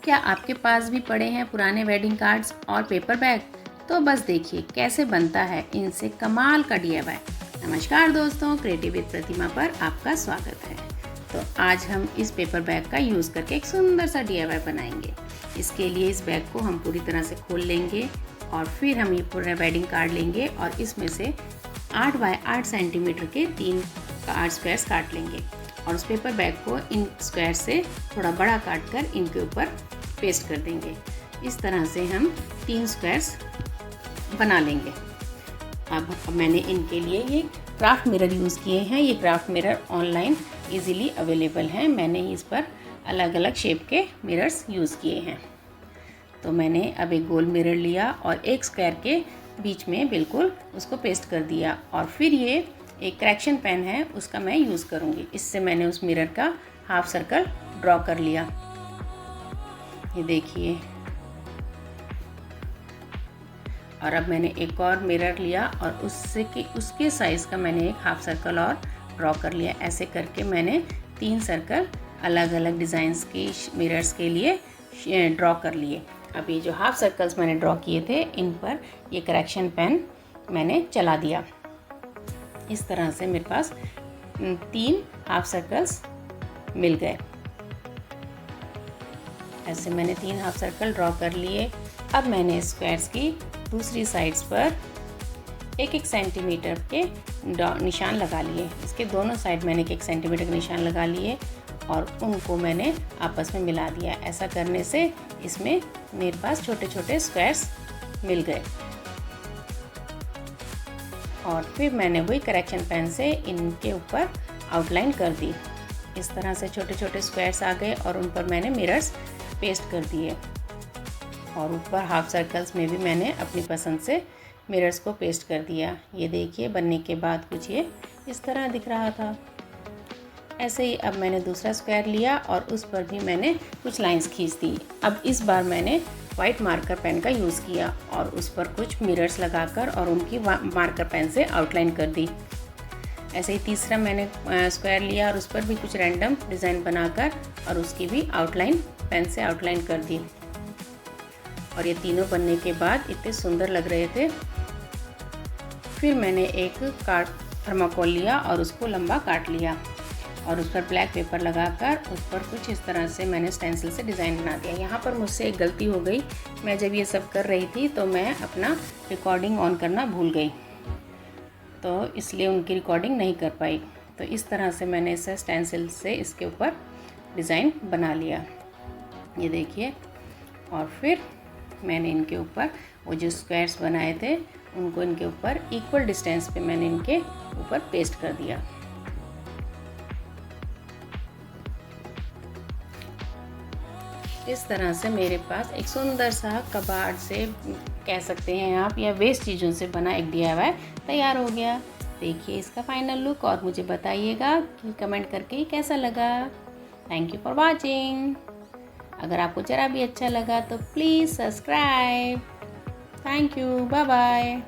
क्या आपके पास भी पड़े हैं पुराने वेडिंग कार्ड्स और पेपर बैग? तो बस देखिए कैसे बनता है इनसे कमाल का DIY। नमस्कार दोस्तों, क्रिएटिव विद प्रतिमा पर आपका स्वागत है। तो आज हम इस पेपर बैग का यूज़ करके एक सुंदर सा DIY बनाएंगे। इसके लिए इस बैग को हम पूरी तरह से खोल लेंगे और फिर हम ये पूरा वेडिंग कार्ड लेंगे और इसमें से 8 बाय 8 सेंटीमीटर के 3 कार्ड स्क्वायर्स काट लेंगे और उस पेपर बैग को इन स्क्वायर से थोड़ा बड़ा काट कर इनके ऊपर पेस्ट कर देंगे। इस तरह से हम 3 स्क्वायर्स बना लेंगे। अब मैंने इनके लिए ये क्राफ्ट मिरर यूज़ किए हैं। ये craft mirror online easily available हैं। मैंने इस पर अलग अलग शेप के मिरर्स यूज़ किए हैं। तो मैंने अब एक गोल मिरर लिया और एक स्क्वायर के बीच में बिल्कुल उसको पेस्ट कर दिया और फिर ये एक करेक्शन पेन है, उसका मैं यूज़ करूँगी। इससे मैंने उस मिरर का हाफ सर्कल ड्रॉ कर लिया। ये देखिए। और अब मैंने एक और मिरर लिया और उसके साइज़ का मैंने एक हाफ सर्कल और ड्रॉ कर लिया। ऐसे करके मैंने 3 सर्कल अलग अलग डिज़ाइंस के मिरर्स के लिए ड्रॉ कर लिए। अब ये जो हाफ सर्कल्स मैंने ड्रॉ किए थे इन पर ये करेक्शन पेन मैंने चला दिया। इस तरह से मेरे पास 3 हाफ सर्कल्स मिल गए। ऐसे मैंने 3 हाफ सर्कल ड्रॉ कर लिए। अब मैंने स्क्वायर्स की दूसरी साइड्स पर 1-1 सेंटीमीटर के निशान लगा लिए। इसके दोनों साइड मैंने 1 सेंटीमीटर के निशान लगा लिए और उनको मैंने आपस में मिला दिया। ऐसा करने से इसमें मेरे पास छोटे छोटे स्क्वायर्स मिल गए। और फिर मैंने वही करेक्शन पेन से इनके ऊपर आउटलाइन कर दी। इस तरह से छोटे छोटे स्क्वायर्स आ गए और उन पर मैंने मिरर्स पेस्ट कर दिए। और ऊपर हाफ सर्कल्स में भी मैंने अपनी पसंद से मिरर्स को पेस्ट कर दिया। ये देखिए बनने के बाद कुछ ये इस तरह दिख रहा था। ऐसे ही अब मैंने दूसरा स्क्वायर लिया और उस पर भी मैंने कुछ लाइंस खींच दी। अब इस बार मैंने वाइट मार्कर पेन का यूज़ किया और उस पर कुछ मिरर्स लगाकर और उनकी मार्कर पेन से आउटलाइन कर दी। ऐसे ही तीसरा मैंने स्क्वायर लिया और उस पर भी कुछ रैंडम डिज़ाइन बनाकर और उसकी भी आउटलाइन पेन से आउटलाइन कर दी। और ये तीनों बनने के बाद इतने सुंदर लग रहे थे। फिर मैंने एक थर्माकोल लिया और उसको लंबा काट लिया और उस पर ब्लैक पेपर लगाकर उस पर कुछ इस तरह से मैंने स्टेंसिल से डिज़ाइन बना दिया। यहाँ पर मुझसे एक गलती हो गई। मैं जब ये सब कर रही थी तो मैं अपना रिकॉर्डिंग ऑन करना भूल गई, तो इसलिए उनकी रिकॉर्डिंग नहीं कर पाई। तो इस तरह से मैंने इसे स्टेंसिल से इसके ऊपर डिज़ाइन बना लिया। ये देखिए। और फिर मैंने इनके ऊपर वो जो स्क्वायर्स बनाए थे उनको इनके ऊपर इक्वल डिस्टेंस पे मैंने इनके ऊपर पेस्ट कर दिया। इस तरह से मेरे पास एक सुंदर सा कबाड़ से कह सकते हैं आप या वेस्ट चीज़ों से बना एक DIY तैयार हो गया। देखिए इसका फाइनल लुक और मुझे बताइएगा कि कमेंट करके कैसा लगा। Thank you for watching. अगर आपको ज़रा भी अच्छा लगा तो please subscribe. Thank you. Bye bye.